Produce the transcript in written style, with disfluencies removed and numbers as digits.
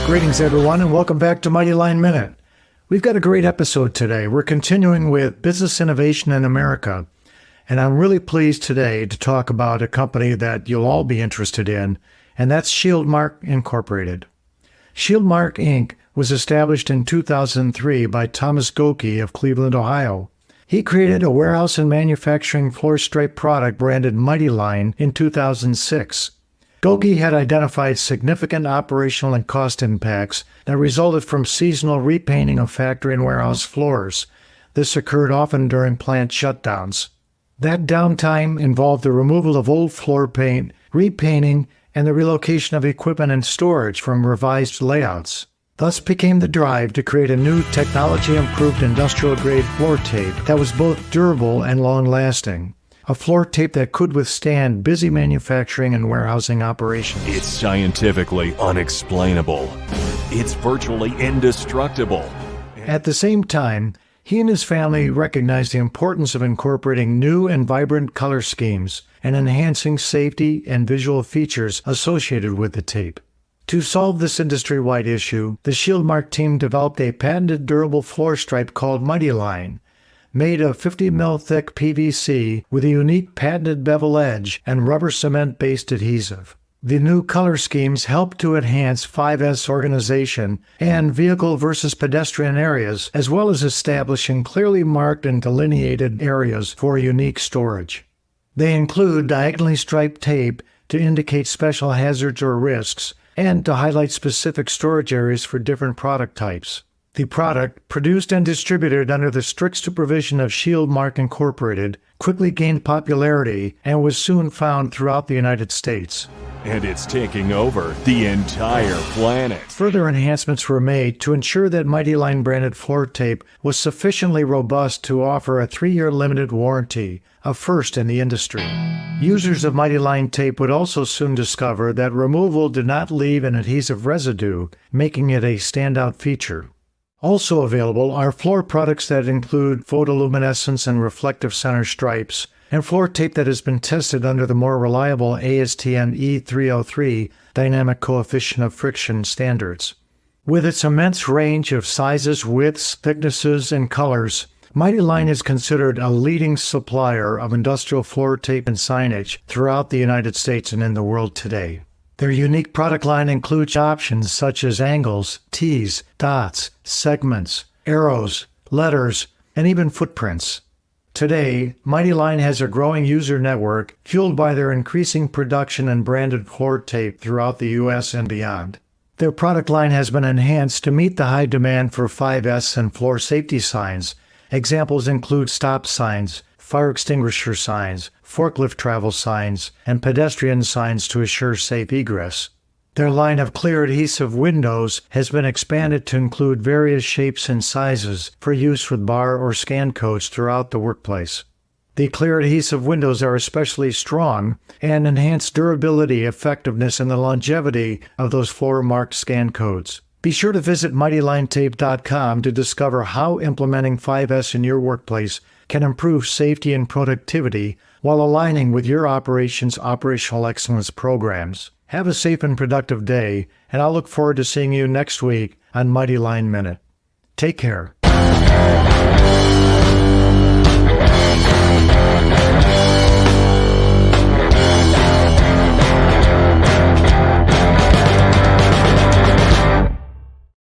Greetings, everyone, and welcome back to Mighty Line Minute. We've got a great episode today. We're continuing with business innovation in America, and I'm really pleased today to talk about a company that you'll all be interested in, and that's ShieldMark Incorporated. ShieldMark Inc. was established in 2003 by Thomas Goki of Cleveland, Ohio. He created a warehouse and manufacturing floor stripe product branded Mighty Line in 2006. Goki had identified significant operational and cost impacts that resulted from seasonal repainting of factory and warehouse floors. This occurred often during plant shutdowns. That downtime involved the removal of old floor paint, repainting, and the relocation of equipment and storage from revised layouts. Thus became the drive to create a new technology-improved industrial-grade floor tape that was both durable and long-lasting. A floor tape that could withstand busy manufacturing and warehousing operations. It's scientifically unexplainable. It's virtually indestructible. At the same time, he and his family recognized the importance of incorporating new and vibrant color schemes and enhancing safety and visual features associated with the tape. To solve this industry-wide issue, the ShieldMark team developed a patented durable floor stripe called Mighty Line, made of 50 mil thick PVC with a unique patented bevel edge and rubber cement-based adhesive. The new color schemes help to enhance 5S organization and vehicle versus pedestrian areas, as well as establishing clearly marked and delineated areas for unique storage. They include diagonally striped tape to indicate special hazards or risks, and to highlight specific storage areas for different product types. The product, produced and distributed under the strict supervision of ShieldMark Incorporated, quickly gained popularity and was soon found throughout the United States. And it's taking over the entire planet. Further enhancements were made to ensure that Mighty Line branded floor tape was sufficiently robust to offer a 3-year limited warranty, a first in the industry. Users of Mighty Line tape would also soon discover that removal did not leave an adhesive residue, making it a standout feature. Also available are floor products that include photoluminescence and reflective center stripes, and floor tape that has been tested under the more reliable ASTM E303 dynamic coefficient of friction standards. With its immense range of sizes, widths, thicknesses, and colors, Mighty Line is considered a leading supplier of industrial floor tape and signage throughout the United States and in the world today. Their unique product line includes options such as angles, T's, dots, segments, arrows, letters, and even footprints. Today, Mighty Line has a growing user network fueled by their increasing production and branded floor tape throughout the U.S. and beyond. Their product line has been enhanced to meet the high demand for 5S and floor safety signs. Examples include stop signs, fire extinguisher signs, forklift travel signs, and pedestrian signs to assure safe egress. Their line of clear adhesive windows has been expanded to include various shapes and sizes for use with bar or scan codes throughout the workplace. The clear adhesive windows are especially strong and enhance durability, effectiveness, and the longevity of those floor-marked scan codes. Be sure to visit MightyLineTape.com to discover how implementing 5S in your workplace can improve safety and productivity while aligning with your operations' operational excellence programs. Have a safe and productive day, and I'll look forward to seeing you next week on Mighty Line Minute. Take care.